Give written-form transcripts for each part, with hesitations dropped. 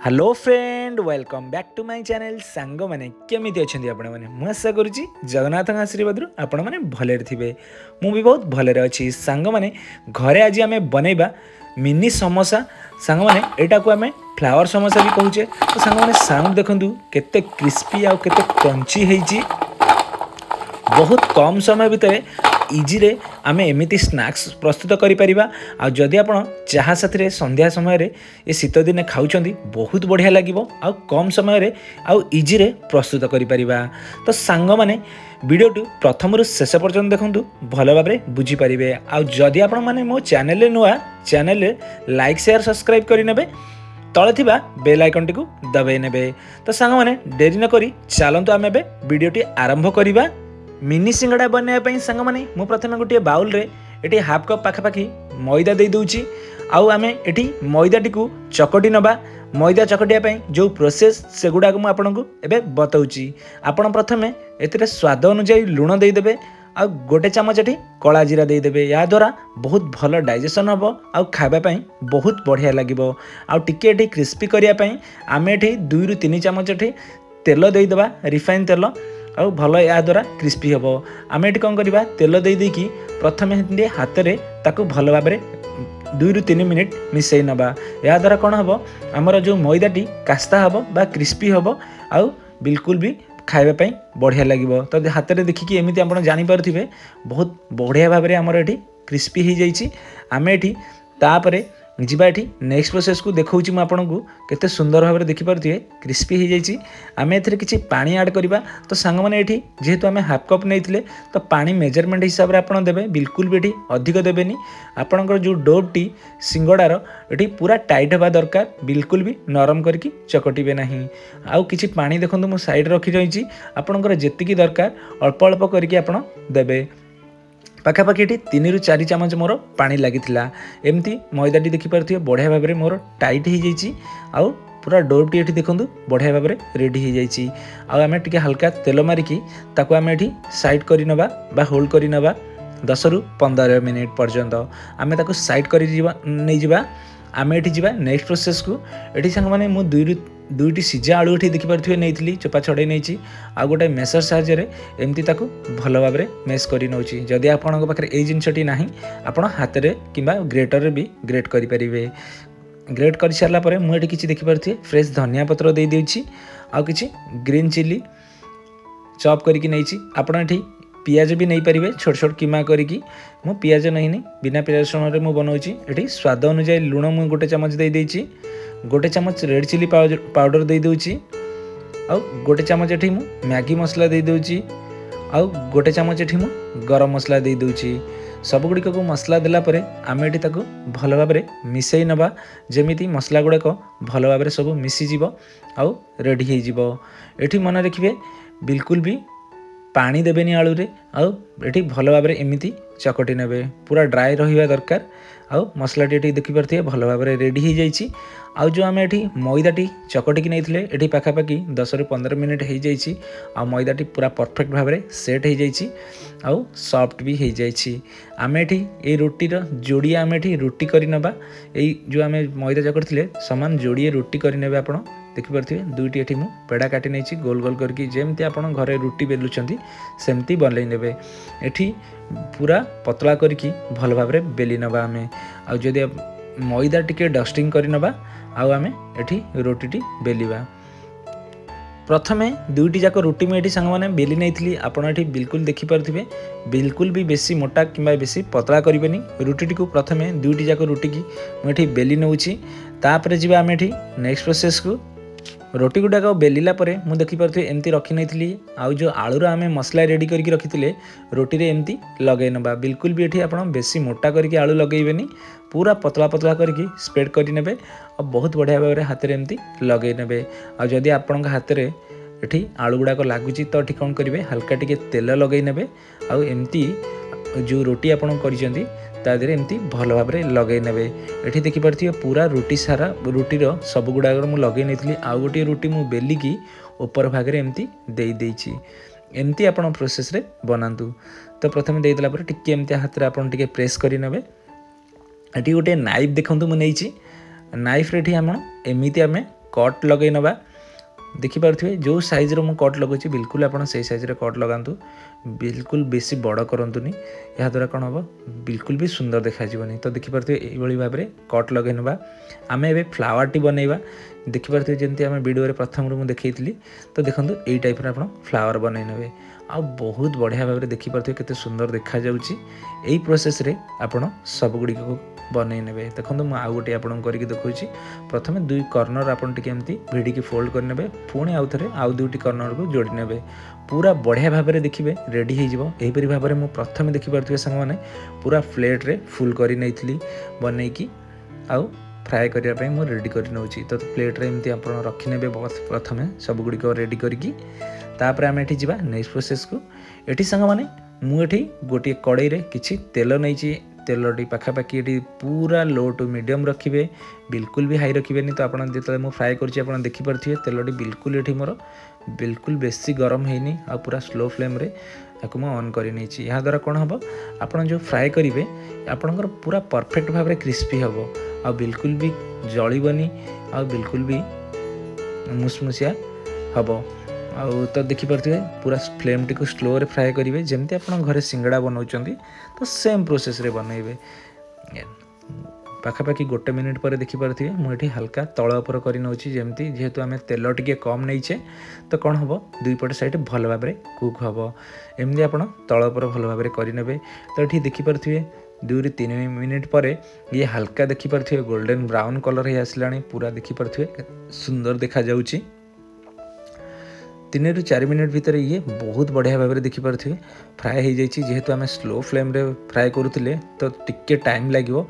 Hello friend welcome back to my channel song मैंने केमी अच्छा आपण मैंने मुझे आशा करुच्ची जगन्नाथ आशीर्वाद आपण मैंने भलरे थे मु भी बहुत भलरे अच्छी सांग मैंने घरे आज आम बनइबा मिनी समोसा सांग मैंने यहाँ को आम फ्लावर समोसा भी कहूचे। तो सांग मैंने साउंड देखु केते क्रिस्पी आउ केते क्रंची होईची। बहुत कम समय भितर इजी रे आमे एमिति स्नैक्स प्रस्तुत करिपरिबा। आ जदि आपण चाहा साथी संध्या समय रे ये शीत दिन खाउछंदी बहुत बढ़िया लागिबो आ कम समय रे आ इजी रे प्रस्तुत करिपरिबा। तो सांग माने वीडियो टू प्रथम रु शेष पर्यंत देखंतु भल भाबरे बुझी परिबे। आ जदि आपण माने मो चैनल रे नुआ चैनल रे लाइक शेयर सब्सक्राइब करि नेबे तले थिबा बेल आइकन टी को दबाई नेबे। तो सांग माने देरी न करी चलंतु आमे बे वीडियो टी आरंभ करिबा। मिनी सिंगड़ा बनवाई सांग मैंने मुझे प्रथम गोटे बाउल रे ये हाफ कप पाखापाखि मैदा दे दूची। आउ आमे एठी मैदा टी को चकटी नबा। मैदा चकटिया जो प्रोसेस से गुड़ा को मुझे बताऊँगी। आपण प्रथमे एथिरे स्वाद अनुसार लुण देदेवे आ गोटे चामच एठी कला जीरा देदेवे। या द्वारा बहुत भल डाइजेशन हम आ खावाई बहुत बढ़िया लगे। आउ टिके एठी क्रिस्पी करने आम एठी 2 ରୁ 3 चामच एठी तेल देदेवा रिफाइन तेल आउ भल या द्वारा क्रिस्पी हम। आम ये कौन करवा तेल दे देकी प्रथम हाथ में ताकू भल भाव 2 ରୁ 3 मिनिट मिसई नवा। या द्वारा कौन हम आमर जो मैदाटी कास्ता हम बा क्रिस्पी हम आउ बिल्कुल भी खावाई बढ़िया लगे। तो हाथ में देखिकी एमती आप जानीपारे बहुत बढ़िया भाव में आमर ये क्रिस्पी हो जाइए। आम ये तापर जीवा एठी नेक्स्ट प्रोसेस को देखा मुझे आपको केते सुंदर भाव में देखिपे क्रिस्पी हो जाइए। आम ए किसी पानी ऐड करवा। तो सांग मैंने ये जेहेतु आम हाफ कप नहीं तो पानी मेजरमेंट हिसाब से आपड़ देवे बिल्कुल भी ये अधिक देवेनि। आपणकर जो डोटी सिंगड़ार ये पूरा टाइट हवा दरकार बिल्कुल भी नरम करके चकटिबे नहीं। आउ किछि पानी देखो मु साइड रखी रही आपणकर जेतिकी दरकार अल्प अल्प करके आपड़ देवे। पाखापाखि ये 3 ରୁ 4 ଚାମଚ मोर पानी लगी एमती मैदाटी देखिपे बढ़िया भाव में मोर टाइट हो जाइए। आउ पूरा डोटी ये देखूँ बढ़िया भाव में रेडी हो जाइए। आम टे हल्का तेल मारिकी ताकू आम ये साइड कर नवा बा होल्ड कर नवा 10 ରୁ 15 मिनिट पर्यंत आम ताकू साइड कर नहीं जावा। आम ये जावा नेक्स्ट प्रोसेस को। ये सांग मैंने मुझे 2ଟି सीझा आलू ये देखिपे नहीं चोपा छड़े नहीं आ गोटे मेसर साहाय्य एमती ताकू भल भाव में मेस कर नौची। जदि आपन पाखे ये जिनसटी ना आप हाथ में कि ग्रेटर भी ग्रेट करेंगे। ग्रेट कर सारापर मुझे किसी देखिपे फ्रेश धनिया पत्र दे देउछि आ किसी ग्रीन चिली चॉप करके नहीं। आपड़ ये पियाज भी नहीं पारे छोट छोट कीमा करी मु पियाज नहीं बिना पियाज रसुण में बनाऊँगी। ये स्वाद अनुसार लुण मुझे गोटे चामच दे देइछि। गोटे चामच रेड चिली पाउडर दे दूची। आउ गोटे चामच ये मैगी मसला दे दूची। आउ गोटे चामच ये गरम मसला दे दूची। सबगुड़िक को मसला देलापर आम ये भल भाव में मिसई नवा जमीती मसला गुड़ाक भल भाव में सब मिसीज आउ रेडी हो। मन रखिए बिल्कुल भी पानी देवेनि आलू रे आउ ये भल भाव में एमती चकटी नेबे पूरा ड्राए रहा दरकार। आउ मसलाटी ये देखिपे भल भाव में रेडी हो जाइए। आउ जो आम ये मैदाटी चकटिकी नहीं ये पाखापाखि 10 ରୁ 15 मिनिट हो जाइए। आ मैदाटी पूरा परफेक्ट भाव में सेट हो जाइए आउ सॉफ्ट भी हो जाइए। आम ये रोटीर जोड़ी आम ये रुटी कर नवा। यही जो आम मैदा चकटी सामान जोड़िए रुटी करे आप देखिपे 2ଟି ये पेड़ा काटी नहीं गोल गोल करके जमती आप घरे रुटी बेलुंट सेमती बनई ने। ये पूरा पतला करके भल भाव में बेली नवा आम। आदि मैदा टिके डस्टिंग कर नवा आउ आम ये रोटी बेलिबा। प्रथमे 2ଟି जाक रुटी मुझे सांग मैंने बेली नहीं आपड़ ये बिल्कुल देखिपे बिल्कुल भी बेसी मोटा कि बेसी पतला करेनि। रुटी को प्रथमे 2ଟି जाक रुटी की मुझे बेली नौची। तापर जी आम ये नेक्स्ट प्रोसेस को रोटी गुड़ाक बेलिला मुझे देखिपे एमती रखी नहीं। आउ जो आलूर आम मसला रेडी करके रखी रोटी रे एमती लगे नवा। बिल्कुल भी ये आप बेसी मोटा करके आलू लगेबेनि पूरा पतला पतला करके स्प्रेड करे और बहुत बढ़िया भाव में हाथ में एमती लगे ने। आदि आपण हाथ में ये आलू गुड़ाक लगुच तो ये कौन करेंगे हल्का टिके तेल लगे ने। आमती जो रोटी आप तादेह एमती भल भाव में लगे ने। ये देखिपे पूरा रुटी सारा रुटीर सब गुड़ाक मुझे लगे नहीं। आउ गोटे रुटी मुझे बेलिकी ऊपर भाग में एमती दे देइछि। एमती आप प्रोसेस रे बनातु। तो प्रथम देदेला टिके एमती हाथ में आपन टिके प्रेस करेंगे। ये गोटे नाइफ देखो मुझे नाइफ रे आम एमती आम कट लगे नवा देखिपे जो सैज्र मुझे कट लगुच बिल्कुल आप सैज्रे कट लगातु बिल्कुल बेसी बड़ करूँनी यहाँ द्वारा कौन हम बिल्कुल भी सुंदर देखाଯିबनी। तो देखिपे ये भाव में कट लगे ना आम ए फ्लावर टी बनइबा देखिपे जमी आम वीडियो प्रथम मुझे देखी तो देखो यही टाइप आप फ्लावर बनई ने आ बहुत बढ़िया भाव में देखिपे केते सुंदर देखा यही प्रोसेस रे आपण सबगुड़ी को बनई ने देखो मुझे आउ गोटे आपको करके देखा प्रथम दुई कर्नर आप भिडिकी फोल्ड करने पुणी आउ थे आउ दुईटी कर्नर को जोड़ी ने पूरा बढ़िया भाव में देखिए रेडी होपरी भाव में मुझे प्रथम देखिपे सांग मैंने पूरा प्लेट रे फुल कर नहीं बनईकी आउ फ्राए करने मुझे रेडी कर नौची। तो प्लेट रे एमती आप रखिने प्रथम सबगुड़ी रेडी करके तापर आम ये जा नेक्स्ट प्रोसेस को ये सांग मैंने मुझे गोटे कड़ई रे किसी तेल नहीं तेलटी पाखापाखि ये पूरा लो टू मीडियम रखिए बिल्कुल भी हाई रखिए तो आपड़ जो मुझे फ्राए कर देखिपे तेलटी बिल्कुल ये मोर बिल्कुल बेसी गरम है आ पूरा स्लो फ्लेम रे आपको मुझे ऑन कर नहीं यहाँ द्वारा कौन हम आप जो फ्राए करेंगे आपणकर पूरा परफेक्ट भाव में क्रिस्पी हम आ बिल्कुल भी जलबनी आ बिल्कुल भी मुसमुसिया हम आउ तो देखिपे पूरा फ्लेम टी स्लो रे फ्राए करेंगे जमती आप घरे सिंगड़ा बनाऊँ तो सेम प्रोसेस रे बनइबे पाखापाखि गोटे मिनिट पर देखिपे मुझे हल्का तल उपर कर नौची जमती जेहेतु आम तेल टिके कम नहींचे तो कौन हम दुईपट साइड भल भाव में कुक हम एमती आप तल उपर भल भाव में करे तो ये देखिपे 2 ରୁ 3 मिनिट पर ये हल्का देखिपे गोल्डन ब्राउन कलर हो आसला पूरा देखिपे सुंदर देखा जाउची 3 ରୁ 4 मिनिट भितर ये बहुत बढ़िया भाव में देखिपे फ्राए हो जाइए जेहेतु आम स्लो फ्लेम रे फ्राए करूँ तो टिके टाइम लगे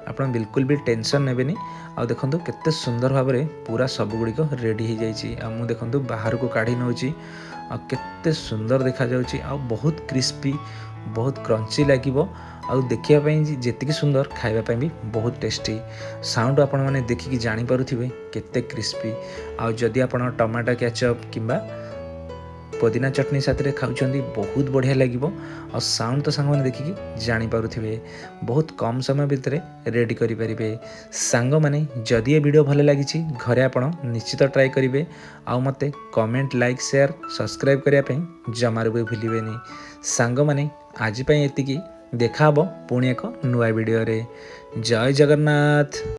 आप बिल्कुल भी टेंशन नेबेनी आ देखो केते सुंदर भाव में पूरा सबगुड़िक रेडी हो जाइए देखो बाहर को काढ़ी नौची आ केते सुंदर देखा जाउची आ बहुत क्रिस्पी बहुत क्रंची लगे आउ देखापी जी सुंदर खावाई भी बहुत टेस्टी साउंड आपण मैंने देखिकी जानीपे केते क्रिस्पी आदि आप टमाटो केचप किंबा पुदीना चटनी साथ खाऊँ बहुत बढ़िया लगे और साउंड तो सांग मैंने देखिकी जानीपे बहुत कम समय भितर रेडी करेंगे सांग मैंने जदि ये वीडियो भल लगी घरे आप निश्चित ट्राए करेंगे आउ मते कमेंट लाइक शेयर सब्सक्राइब करने जमार भी भूलें सांग मैंने आज एति देखा पुणी एक नुआ वीडियो रे। जय जगन्नाथ।